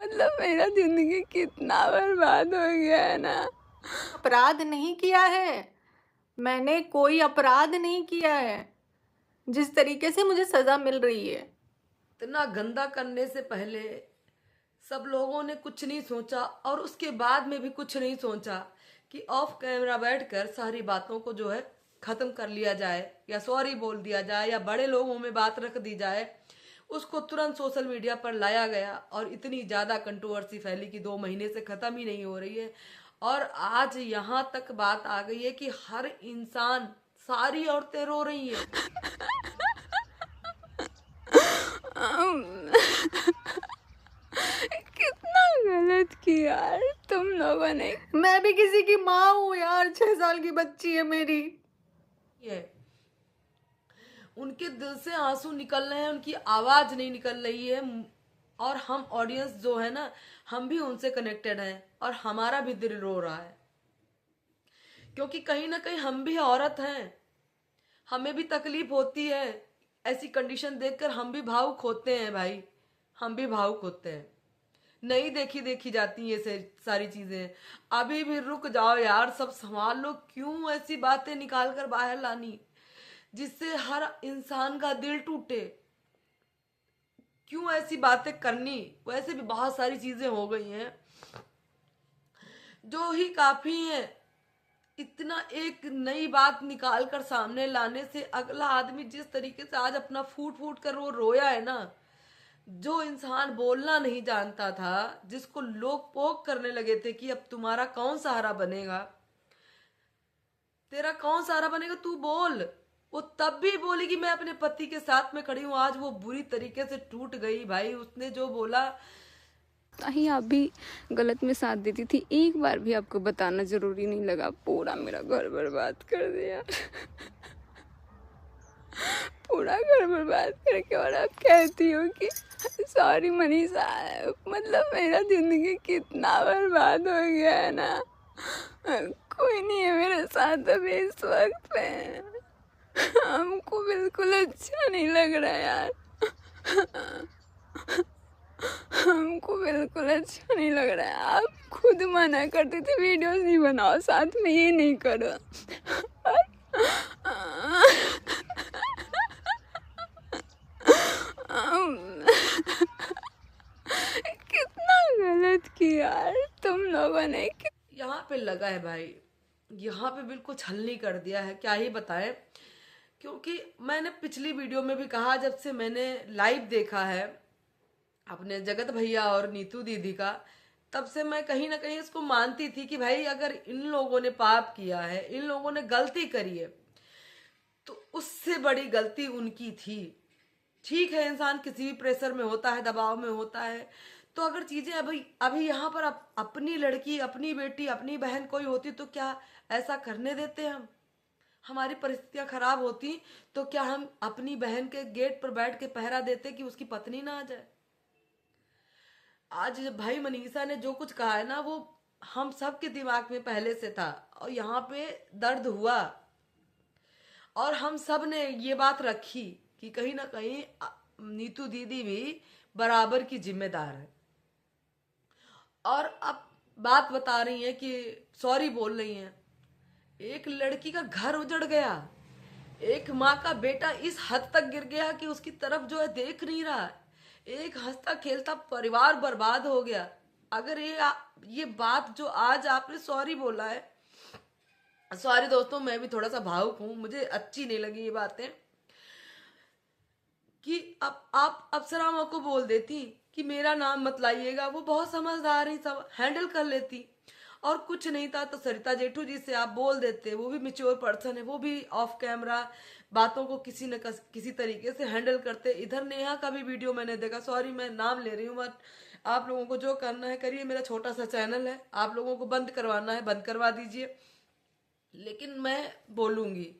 मतलब मेरा जिंदगी कितना बर्बाद हो गया है ना। अपराध नहीं किया है, मैंने कोई अपराध नहीं किया है। जिस तरीके से मुझे सजा मिल रही है, इतना गंदा करने से पहले सब लोगों ने कुछ नहीं सोचा और उसके बाद में भी कुछ नहीं सोचा कि ऑफ कैमरा बैठकर सारी बातों को जो है खत्म कर लिया जाए या सॉरी बोल दिया जाए या बड़े लोगों में बात रख दी जाए। उसको तुरंत सोशल मीडिया पर लाया गया और इतनी ज्यादा कंट्रोवर्सी फैली कि 2 महीने से खत्म ही नहीं हो रही है। और आज यहाँ तक बात आ गई है कि हर इंसान, सारी औरतें रो रही हैं। कितना गलत किया यार तुम लोगों ने। मैं भी किसी की माँ हूँ यार, 6 साल की बच्ची है मेरी। ये उनके दिल से आंसू निकल रहे हैं, उनकी आवाज नहीं निकल रही है। और हम ऑडियंस जो है ना, हम भी उनसे कनेक्टेड हैं और हमारा भी दिल रो रहा है, क्योंकि कहीं ना कहीं हम भी औरत हैं, हमें भी तकलीफ होती है। ऐसी कंडीशन देखकर हम भी भावुक होते हैं भाई, हम भी भावुक होते हैं। नहीं देखी देखी जाती है ये सारी चीजें। अभी भी रुक जाओ यार, सब संभाल लो। क्यों ऐसी बातें निकाल कर बाहर लानी जिससे हर इंसान का दिल टूटे? क्यों ऐसी बातें करनी? वैसे भी बहुत सारी चीजें हो गई हैं जो ही काफी है। इतना एक नई बात निकाल कर सामने लाने से अगला आदमी जिस तरीके से आज अपना फूट फूट कर वो रोया है ना, जो इंसान बोलना नहीं जानता था, जिसको लोग पोक करने लगे थे कि अब तुम्हारा कौन सहारा बनेगा, तेरा कौन सहारा बनेगा, तू बोल। वो तब भी बोली कि मैं अपने पति के साथ में खड़ी हूं। आज वो बुरी तरीके से टूट गई भाई। उसने जो बोला, कहीं आप भी गलत में साथ देती थी, एक बार भी आपको बताना जरूरी नहीं लगा, पूरा मेरा घर बर्बाद कर दिया। पूरा घर बर्बाद करके और आप कहती हो कि सॉरी मनीषा। मतलब मेरा जिंदगी कितना बर्बाद हो गया है ना। कोई नहीं है मेरे साथ अभी इस वक्त पे। हमको बिल्कुल अच्छा नहीं लग रहा यार। हमको बिल्कुल अच्छा नहीं लग रहा है। आप खुद मना करते थे वीडियोस नहीं बनाओ, साथ में ये नहीं करो। कितना गलत किया यार तुम लोगों ने। यहाँ पे लगा है भाई, यहाँ पे बिल्कुल छलनी कर दिया है, क्या ही बताएं। क्योंकि मैंने पिछली वीडियो में भी कहा, जब से मैंने लाइव देखा है अपने जगत भैया और नीतू दीदी का, तब से मैं कहीं ना कहीं इसको मानती थी कि भाई अगर इन लोगों ने पाप किया है, इन लोगों ने गलती करी है, तो उससे बड़ी गलती उनकी थी। ठीक है, इंसान किसी भी प्रेशर में होता है, दबाव में होता है, तो अगर चीजें अभी अभी यहाँ पर अपनी लड़की, अपनी बेटी, अपनी बहन कोई होती तो क्या ऐसा करने देते हम? हमारी परिस्थितियां खराब होती तो क्या हम अपनी बहन के गेट पर बैठ के पहरा देते कि उसकी पत्नी ना आ जाए? आज भाई मनीषा ने जो कुछ कहा है ना, वो हम सब के दिमाग में पहले से था और यहाँ पे दर्द हुआ। और हम सब ने ये बात रखी कि कहीं ना कहीं नीतू दीदी भी बराबर की जिम्मेदार है। और अब बात बता रही है कि सॉरी बोल रही हैं। एक लड़की का घर उजड़ गया, एक माँ का बेटा इस हद तक गिर गया कि उसकी तरफ जो है देख नहीं रहा, एक हंसता खेलता परिवार बर्बाद हो गया। अगर ये बात जो आज आपने सॉरी बोला है, सॉरी दोस्तों, मैं भी थोड़ा सा भावुक हूं, मुझे अच्छी नहीं लगी ये बातें कि अब आप अप्सरा माँ को बोल देती कि मेरा नाम मत लाइएगा, वो बहुत समझदार ही, सब हैंडल कर लेती। और कुछ नहीं था तो सरिता जेठू जी से आप बोल देते, वो भी मेच्योर पर्सन है, वो भी ऑफ कैमरा बातों को किसी न किसी तरीके से हैंडल करते। इधर नेहा का भी वीडियो मैंने देखा, सॉरी मैं नाम ले रही हूँ, बट आप लोगों को जो करना है करिए, मेरा छोटा सा चैनल है, आप लोगों को बंद करवाना है बंद करवा दीजिए, लेकिन मैं बोलूंगी।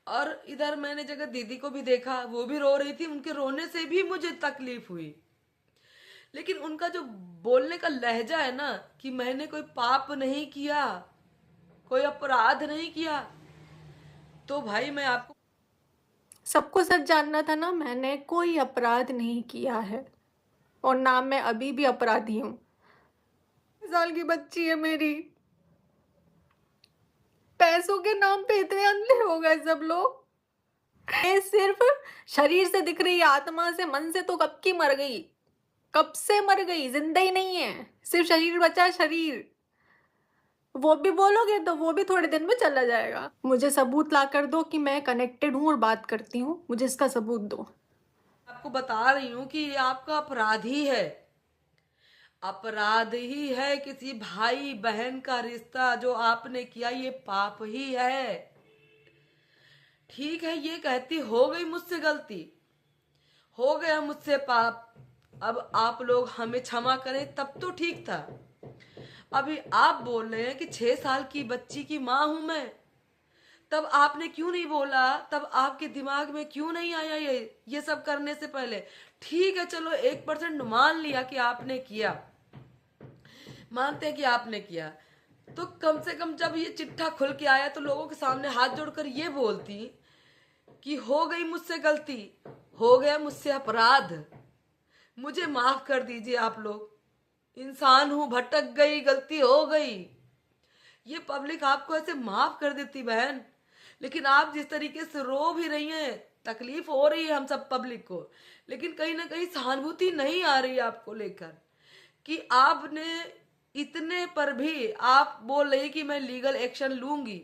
और इधर मैंने जगह दीदी को भी देखा, वो भी रो रही थी, उनके रोने से भी मुझे तकलीफ हुई। लेकिन उनका जो बोलने का लहजा है ना, कि मैंने कोई पाप नहीं किया, कोई अपराध नहीं किया, तो भाई मैं आपको सबको सच जानना था ना, मैंने कोई अपराध नहीं किया है और ना मैं अभी भी अपराधी हूँ। साल की बच्ची है मेरी। पैसों के नाम पे इतने अंधे हो गए सब लोग। ये सिर्फ शरीर से दिख रही है, आत्मा से, मन से तो कब की मर गई, कब से मर गई, जिंदा ही नहीं है। सिर्फ शरीर बचा, शरीर। वो भी बोलोगे तो वो भी थोड़े दिन में चला जाएगा। मुझे सबूत ला कर दो कि मैं कनेक्टेड हूँ और बात करती हूँ, मुझे इसका सबूत दो। आपको बता रही हूँ कि ये आपका अपराध ही है, अपराध ही है। किसी भाई बहन का रिश्ता जो आपने किया ये पाप ही है। ठीक है, ये कहती हो गई मुझसे गलती, हो गया मुझसे पाप, अब आप लोग हमें क्षमा करें तब तो ठीक था। अभी आप बोल रहे हैं कि 6 साल की बच्ची की माँ हूं मैं, तब आपने क्यों नहीं बोला, तब आपके दिमाग में क्यों नहीं आया ये सब करने से पहले? ठीक है, चलो 1% मान लिया कि आपने किया, मानते हैं कि आपने किया, तो कम से कम जब ये चिट्ठा खुल के आया तो लोगों के सामने हाथ जोड़कर ये बोलती कि हो गई मुझसे गलती, हो गया मुझसे अपराध, मुझे माफ कर दीजिए आप लोग, इंसान हूं, भटक गई, गलती हो गई। ये पब्लिक आपको ऐसे माफ कर देती बहन। लेकिन आप जिस तरीके से रो भी रही हैं, तकलीफ हो रही है हम सब पब्लिक को, लेकिन कहीं ना कहीं सहानुभूति नहीं आ रही आपको लेकर, कि आपने इतने पर भी आप बोल रही कि मैं लीगल एक्शन लूंगी,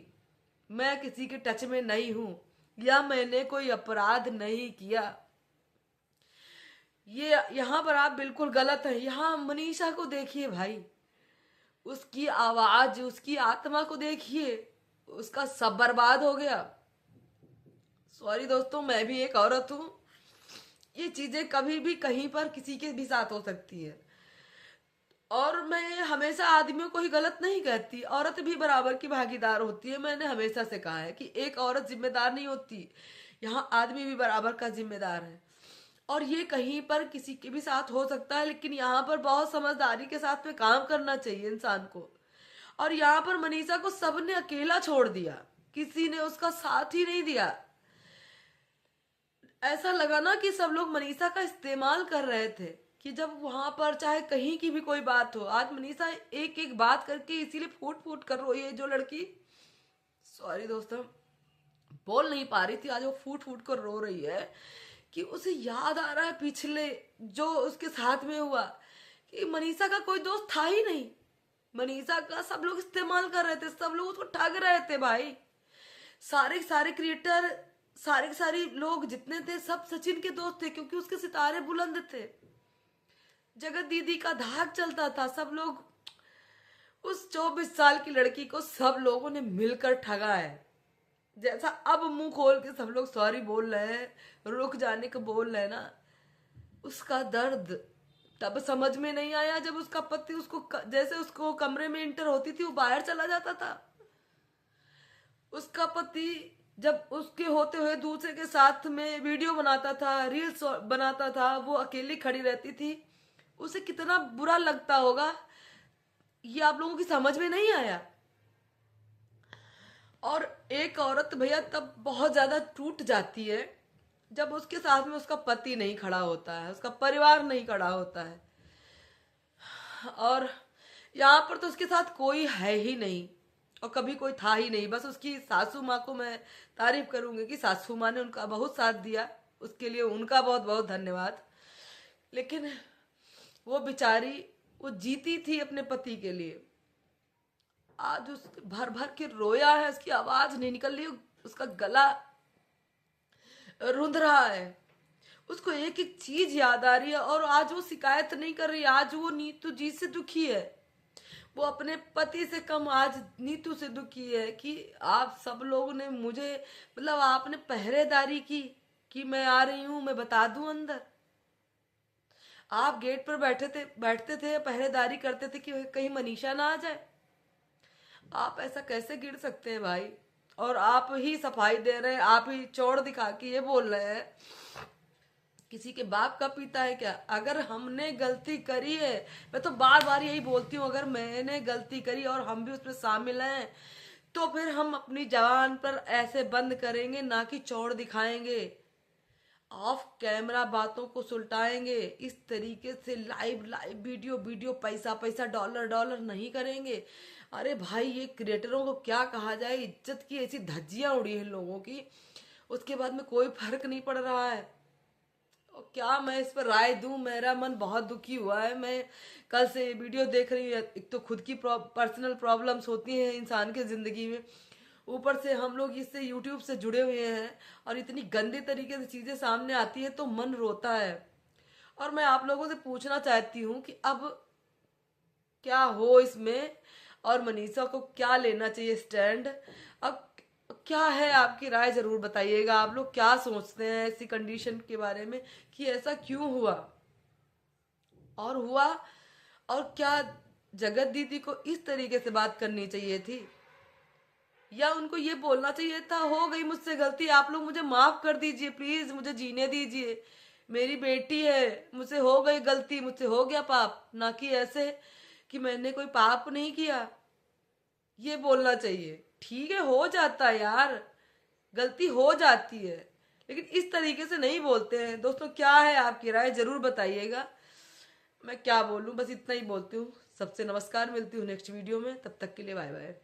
मैं किसी के टच में नहीं हूं, या मैंने कोई अपराध नहीं किया। ये यहाँ पर आप बिल्कुल गलत है। यहाँ मनीषा को देखिए भाई, उसकी आवाज, उसकी आत्मा को देखिए, उसका सब बर्बाद हो गया। सॉरी दोस्तों, मैं भी एक औरत हूं, ये चीजें कभी भी कहीं पर किसी के भी साथ हो सकती है, और मैं हमेशा आदमियों को ही गलत नहीं कहती, औरत भी बराबर की भागीदार होती है। मैंने हमेशा से कहा है कि एक औरत जिम्मेदार नहीं होती, यहाँ आदमी भी बराबर का जिम्मेदार है। और ये कहीं पर किसी के भी साथ हो सकता है, लेकिन यहाँ पर बहुत समझदारी के साथ में काम करना चाहिए इंसान को। और यहाँ पर मनीषा को सबने अकेला छोड़ दिया, किसी ने उसका साथ ही नहीं दिया। ऐसा लगा ना कि सब लोग मनीषा का इस्तेमाल कर रहे थे, कि जब वहां पर चाहे कहीं की भी कोई बात हो, आज मनीषा एक एक बात करके इसीलिए फूट फूट कर रोई है। जो लड़की, सॉरी दोस्तों, बोल नहीं पा रही थी, आज वो फूट फूट कर रो रही है कि उसे याद आ रहा है पिछले जो उसके साथ में हुआ, कि मनीषा का कोई दोस्त था ही नहीं, मनीषा का सब लोग इस्तेमाल कर रहे थे, सब लोग उसको ठग रहे थे भाई। सारे सारे क्रिएटर, सारे सारे लोग जितने थे सब सचिन के दोस्त थे, क्योंकि उसके सितारे बुलंद थे, जगत दीदी का धाक चलता था। सब लोग उस 24 साल की लड़की को सब लोगों ने मिलकर ठगा है। जैसा अब मुंह खोल के सब लोग सॉरी बोल रहे हैं, रुक जाने को बोल रहे हैं ना, उसका दर्द तब समझ में नहीं आया जब उसका पति उसको जैसे उसको कमरे में इंटर होती थी वो बाहर चला जाता था। उसका पति जब उसके होते हुए दूसरे के साथ में वीडियो बनाता था, रील्स बनाता था, वो अकेली खड़ी रहती थी, उसे कितना बुरा लगता होगा, ये आप लोगों की समझ में नहीं आया। और एक औरत भैया तब बहुत ज्यादा टूट जाती है जब उसके साथ में उसका पति नहीं खड़ा होता है, उसका परिवार नहीं खड़ा होता है। और यहाँ पर तो उसके साथ कोई है ही नहीं, और कभी कोई था ही नहीं। बस उसकी सासू माँ को मैं तारीफ करूंगी कि सासू माँ ने उनका बहुत साथ दिया, उसके लिए उनका बहुत बहुत धन्यवाद। लेकिन वो बेचारी, वो जीती थी अपने पति के लिए, आज उस भर भर के रोया है, उसकी आवाज नहीं निकल रही, उसका गला रुंध रहा है, उसको एक एक चीज याद आ रही है। और आज वो शिकायत नहीं कर रही, आज वो नीतू जी से दुखी है, वो अपने पति से कम आज नीतू से दुखी है कि आप सब लोगों ने मुझे, मतलब आपने पहरेदारी की कि मैं आ रही हूं, मैं बता दूं अंदर। आप गेट पर बैठते थे, पहरेदारी करते थे कि कहीं मनीषा ना आ जाए। आप ऐसा कैसे गिर सकते हैं भाई? और आप ही सफाई दे रहे हैं, आप ही चौड़ दिखा के ये बोल रहे हैं किसी के बाप का पीता है क्या? अगर हमने गलती करी है, मैं तो बार बार यही बोलती हूँ, अगर मैंने गलती करी और हम भी उसमें शामिल हैं तो फिर हम अपनी जबान पर ऐसे बंद करेंगे, ना कि चौड़ दिखाएंगे। ऑफ कैमरा बातों को सुलटाएंगे, इस तरीके से लाइव लाइव वीडियो पैसा पैसा डॉलर डॉलर नहीं करेंगे। अरे भाई, ये क्रिएटरों को क्या कहा जाए, इज्जत की ऐसी धज्जियां उड़ी है लोगों की, उसके बाद में कोई फर्क नहीं पड़ रहा है। और क्या मैं इस पर राय दूं, मेरा मन बहुत दुखी हुआ है। मैं कल से ये वीडियो देख रही हूँ, एक तो खुद की पर्सनल प्रॉब्लम्स होती हैं इंसान के ज़िंदगी में, ऊपर से हम लोग इससे यूट्यूब से जुड़े हुए हैं और इतनी गंदे तरीके से चीज़ें सामने आती है तो मन रोता है। और मैं आप लोगों से पूछना चाहती हूँ कि अब क्या हो इसमें, और मनीषा को क्या लेना चाहिए स्टैंड। अब क्या है आपकी राय, जरूर बताइएगा। आप लोग क्या सोचते हैं ऐसी कंडीशन के बारे में कि ऐसा क्यों हुआ, और क्या जगत दीदी को इस तरीके से बात करनी चाहिए थी, या उनको ये बोलना चाहिए था हो गई मुझसे गलती, आप लोग मुझे माफ कर दीजिए, प्लीज मुझे जीने दीजिए, मेरी बेटी है, मुझसे हो गई गलती, मुझसे हो गया पाप, ना कि ऐसे कि मैंने कोई पाप नहीं किया। ये बोलना चाहिए। ठीक है, हो जाता है यार, गलती हो जाती है, लेकिन इस तरीके से नहीं बोलते हैं। दोस्तों, क्या है आपकी राय, जरूर बताइएगा। मैं क्या बोलूं, बस इतना ही बोलती हूँ। सबसे नमस्कार, मिलती हूँ नेक्स्ट वीडियो में, तब तक के लिए बाय बाय।